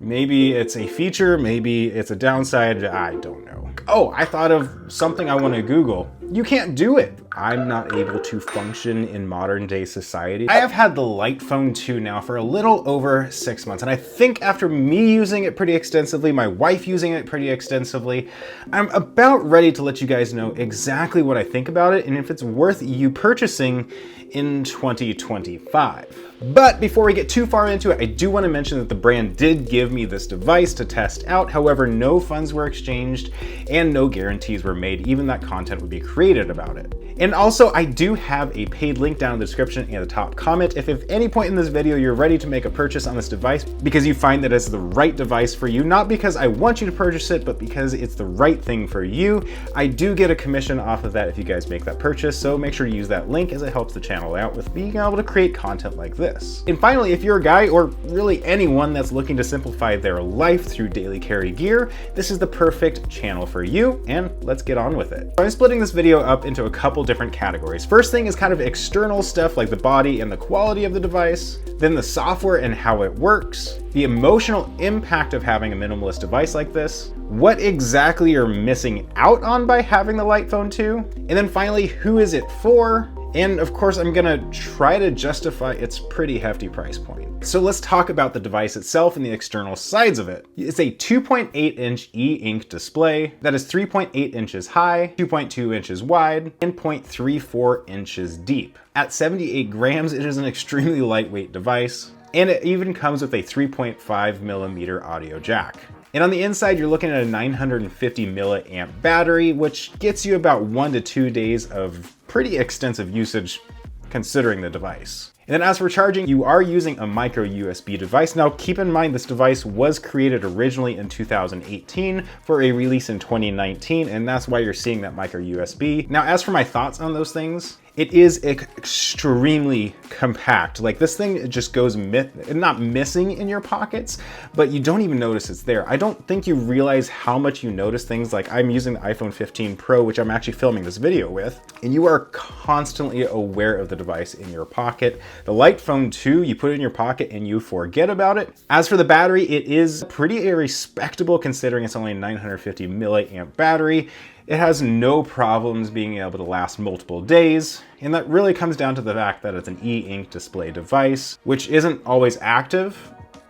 Maybe it's a feature, maybe it's a downside, I don't know. Oh, I thought of something I want to Google. You can't do it. I'm not able to function in modern day society. I have had the Light Phone 2 now for a little over 6 months, and I think after me using it pretty extensively, my wife using it pretty extensively, I'm about ready to let you guys know exactly what I think about it and if it's worth you purchasing in 2025. But before we get too far into it, I do want to mention that the brand did give me this device to test out. However, no funds were exchanged and no guarantees were made, even that content would be created about it. And also, I do have a paid link down in the description and the top comment if at any point in this video you're ready to make a purchase on this device because you find that it's the right device for you, not because I want you to purchase it, but because it's the right thing for you. I do get a commission off of that if you guys make that purchase, so make sure to use that link as it helps the channel out with being able to create content like this. And finally, if you're a guy or really anyone that's looking to simplify their life through daily carry gear, this is the perfect channel for you, and let's get on with it. I'm splitting this video up into a couple different categories. First thing is kind of external stuff like the body and the quality of the device, then the software and how it works, the emotional impact of having a minimalist device like this, what exactly you're missing out on by having the Light Phone 2, and then finally, who is it for? And of course, I'm gonna try to justify its pretty hefty price point. So let's talk about the device itself and the external sides of it. It's a 2.8-inch e-ink display that is 3.8 inches high, 2.2 inches wide, and 0.34 inches deep. At 78 grams, it is an extremely lightweight device, and it even comes with a 3.5 millimeter audio jack. And on the inside, you're looking at a 950 milliamp battery, which gets you about 1 to 2 days of pretty extensive usage considering the device. And then as for charging, you are using a micro USB device. Now keep in mind this device was created originally in 2018 for a release in 2019, and that's why you're seeing that micro USB. Now as for my thoughts on those things, it is extremely compact. Like this thing just goes not missing in your pockets, but you don't even notice it's there. I don't think you realize how much you notice things. Like I'm using the iPhone 15 Pro, which I'm actually filming this video with, and you are constantly aware of the device in your pocket. The Light Phone 2, you put it in your pocket and you forget about it. As for the battery, it is pretty respectable considering it's only a 950 milliamp battery. It has no problems being able to last multiple days, and that really comes down to the fact that it's an e-ink display device, which isn't always active.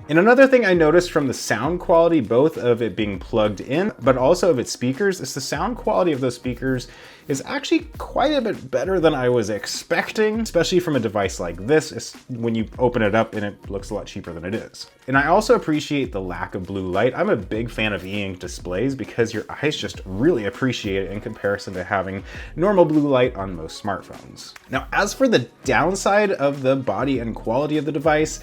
And another thing I noticed from the sound quality, both of it being plugged in, but also of its speakers, is the sound quality of those speakers is actually quite a bit better than I was expecting, especially from a device like this, when you open it up and it looks a lot cheaper than it is. And I also appreciate the lack of blue light. I'm a big fan of e-ink displays because your eyes just really appreciate it in comparison to having normal blue light on most smartphones. Now, as for the downside of the body and quality of the device,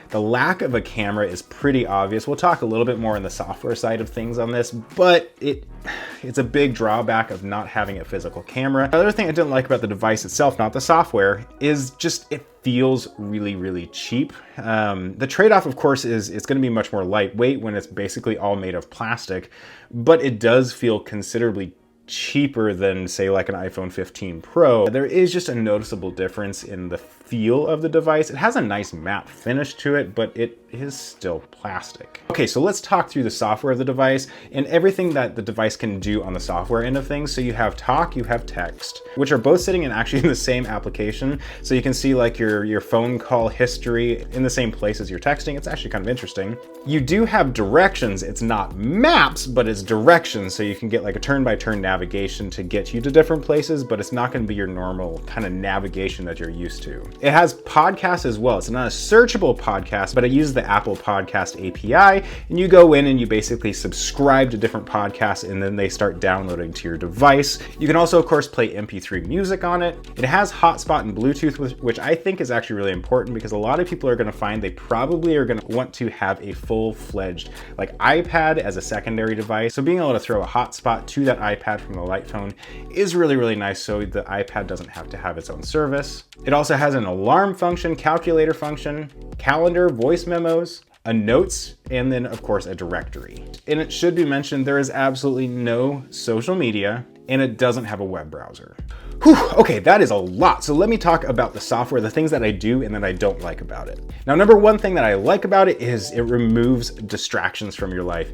the lack of a camera is pretty obvious. We'll talk a little bit more on the software side of things on this, but it's a big drawback of not having a physical camera. The other thing I didn't like about the device itself, not the software, is just it feels really, really cheap. The trade-off, of course, is it's gonna be much more lightweight when it's basically all made of plastic, but it does feel considerably cheaper than say like an iPhone 15 Pro. There is just a noticeable difference in the feel of the device. It has a nice matte finish to it, but it is still plastic. Okay, so let's talk through the software of the device and everything that the device can do on the software end of things. So you have talk, you have text, which are both sitting in actually in the same application. So you can see like your phone call history in the same place as you're texting. It's actually kind of interesting. You do have directions. It's not maps, but it's directions. So you can get like a turn-by-turn navigation to get you to different places, but it's not going to be your normal kind of navigation that you're used to. It has podcasts as well. It's not a searchable podcast, but it uses the Apple Podcast API, and you go in and you basically subscribe to different podcasts, and then they start downloading to your device. You can also, of course, play MP3 music on it. It has hotspot and Bluetooth, which I think is actually really important because a lot of people are going to find they probably are going to want to have a full-fledged like iPad as a secondary device. So being able to throw a hotspot to that iPad from the Light Phone is really, really nice, so the iPad doesn't have to have its own service. It also has an alarm function, calculator function, calendar, voice memos, a notes, and then of course a directory. And it should be mentioned there is absolutely no social media, and it doesn't have a web browser. Whew, okay, that is a lot. So let me talk about the software, the things that I do and that I don't like about it. Now, number one thing that I like about it is it removes distractions from your life.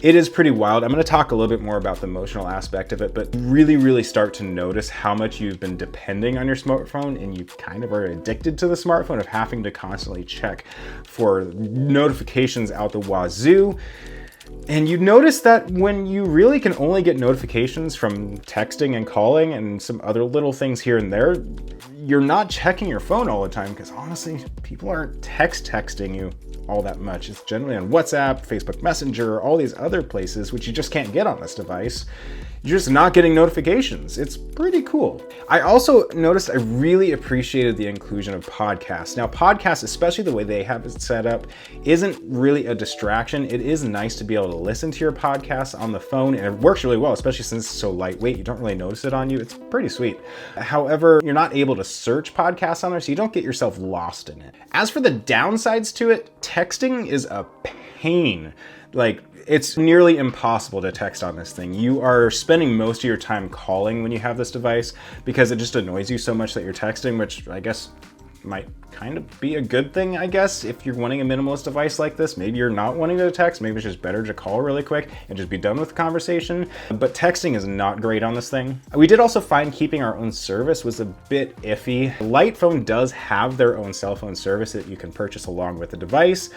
It is pretty wild. I'm going to talk a little bit more about the emotional aspect of it, but really start to notice how much you've been depending on your smartphone, and you kind of are addicted to the smartphone of having to constantly check for notifications out the wazoo. And you notice that when you really can only get notifications from texting and calling and some other little things here and there, you're not checking your phone all the time, because honestly, people aren't texting you all that much. It's generally on WhatsApp, Facebook Messenger, all these other places, which you just can't get on this device. You're just not getting notifications. It's pretty cool. I also noticed I really appreciated the inclusion of podcasts. Now, podcasts, especially the way they have it set up, isn't really a distraction. It is nice to be able to listen to your podcasts on the phone, and it works really well, especially since it's so lightweight. You don't really notice it on you. It's pretty sweet. However, you're not able to search podcasts on there, so you don't get yourself lost in it. As for the downsides to it, texting is a pain. Like, it's nearly impossible to text on this thing. You are spending most of your time calling when you have this device because it just annoys you so much that you're texting, which I guess might kind of be a good thing, I guess, if you're wanting a minimalist device like this. Maybe you're not wanting to text. Maybe it's just better to call really quick and just be done with the conversation. But texting is not great on this thing. We did also find keeping our own service was a bit iffy. Light Phone does have their own cell phone service that you can purchase along with the device,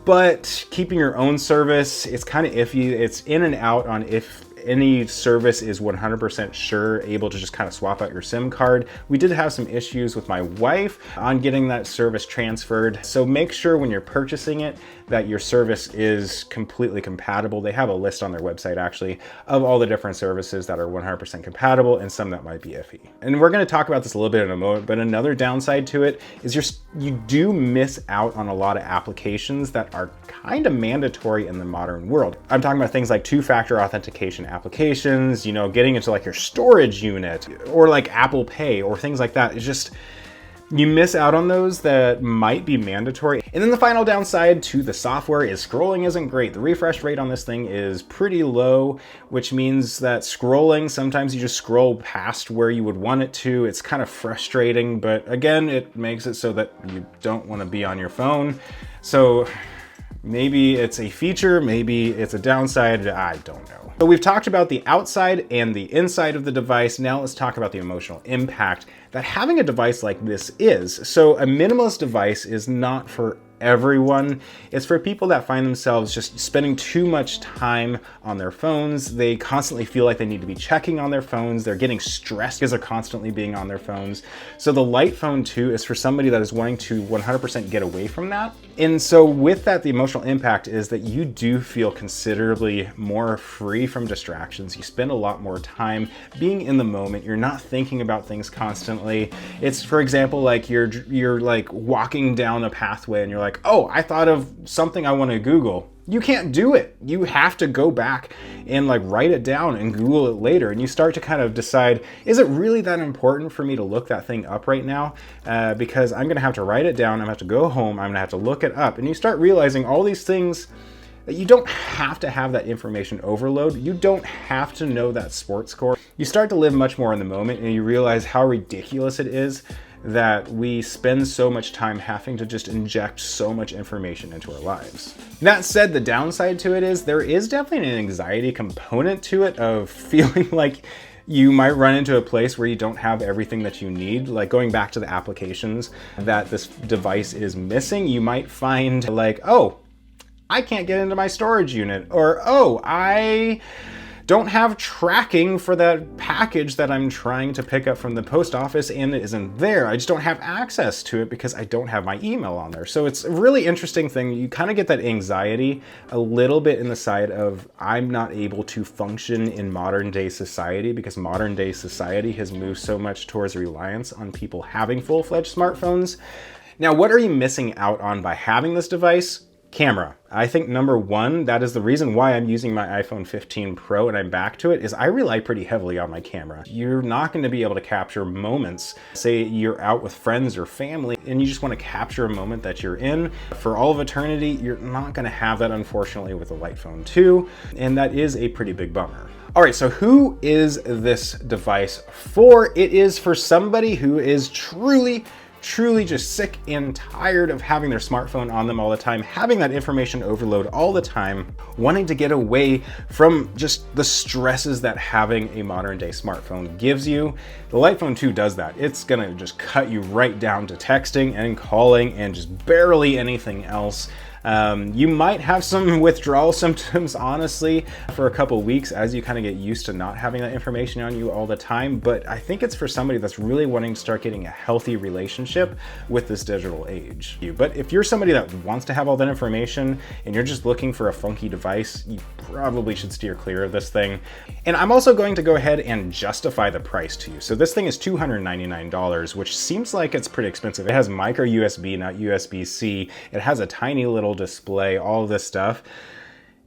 but keeping your own service, it's kind of iffy. It's in and out on if any service is 100% sure able to just kind of swap out your SIM card. We did have some issues with my wife on getting that service transferred. So make sure when you're purchasing it that your service is completely compatible. They have a list on their website actually of all the different services that are 100% compatible and some that might be iffy. And we're going to talk about this a little bit in a moment, but another downside to it is you do miss out on a lot of applications that are kind of mandatory in the modern world. I'm talking about things like two-factor authentication applications, you know, getting into like your storage unit or like Apple Pay or things like that. It's just, you miss out on those that might be mandatory. And then the final downside to the software is scrolling isn't great. The refresh rate on this thing is pretty low, which means that scrolling, sometimes you just scroll past where you would want it to. It's kind of frustrating, but again, it makes it so that you don't want to be on your phone. So maybe it's a feature, maybe it's a downside, I don't know. So we've talked about the outside and the inside of the device. Now let's talk about the emotional impact that having a device like this is. So a minimalist device is not for everyone. It's for people that find themselves just spending too much time on their phones. They constantly feel like they need to be checking on their phones. They're getting stressed because they're constantly being on their phones. So the Light Phone 2 is for somebody that is wanting to 100% get away from that. And so with that, the emotional impact is that you do feel considerably more free from distractions. You spend a lot more time being in the moment. You're not thinking about things constantly. It's, for example, like you're like walking down a pathway and you're like, oh, I thought of something I want to Google. You can't do it. You have to go back and like write it down and Google it later. And you start to kind of decide, is it really that important for me to look that thing up right now? Because I'm going to have to write it down. I'm going to have to go home. I'm going to have to look it up. And you start realizing all these things that you don't have to have that information overload. You don't have to know that sports score. You start to live much more in the moment and you realize how ridiculous it is that we spend so much time having to just inject so much information into our lives. That said, the downside to it is there is definitely an anxiety component to it of feeling like you might run into a place where you don't have everything that you need. Like going back to the applications that this device is missing, you might find like, oh, I can't get into my storage unit, or oh, I don't have tracking for that package that I'm trying to pick up from the post office and it isn't there. I just don't have access to it because I don't have my email on there. So it's a really interesting thing. You kind of get that anxiety a little bit in the side of I'm not able to function in modern day society because modern day society has moved so much towards reliance on people having full-fledged smartphones. Now, what are you missing out on by having this device? Camera. I think number one, that is the reason why I'm using my iPhone 15 Pro and I'm back to it, is I rely pretty heavily on my camera. You're not going to be able to capture moments. Say you're out with friends or family and you just want to capture a moment that you're in for all of eternity. You're not going to have that, unfortunately, with the Light Phone 2, and that is a pretty big bummer. All right, so who is this device for? It is for somebody who is truly just sick and tired of having their smartphone on them all the time, having that information overload all the time, wanting to get away from just the stresses that having a modern day smartphone gives you. The Light Phone 2 does that. It's gonna just cut you right down to texting and calling and just barely anything else. You might have some withdrawal symptoms, honestly, for a couple weeks as you kind of get used to not having that information on you all the time, but I think it's for somebody that's really wanting to start getting a healthy relationship with this digital age. But if you're somebody that wants to have all that information and you're just looking for a funky device, you probably should steer clear of this thing. And I'm also going to go ahead and justify the price to you. So this thing is $299, which seems like it's pretty expensive. It has micro USB, not USB-C. It has a tiny little display, all this stuff.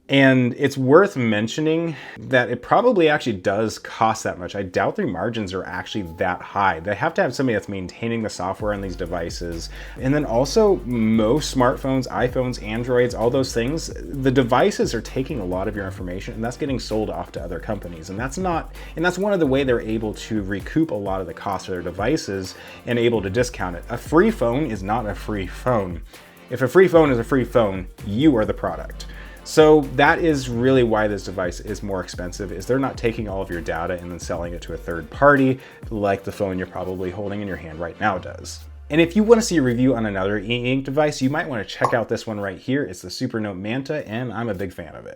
And it's worth mentioning that it probably actually does cost that much. I doubt their margins are actually that high. They have to have somebody that's maintaining the software on these devices. And then also most smartphones, iPhones, Androids, all those things, the devices are taking a lot of your information and that's getting sold off to other companies. And that's one of the way they're able to recoup a lot of the cost of their devices and able to discount it. A free phone is not a free phone. If a free phone is a free phone, you are the product. So that is really why this device is more expensive, is they're not taking all of your data and then selling it to a third party like the phone you're probably holding in your hand right now does. And if you want to see a review on another e-ink device, you might want to check out this one right here. It's the Supernote Manta, and I'm a big fan of it.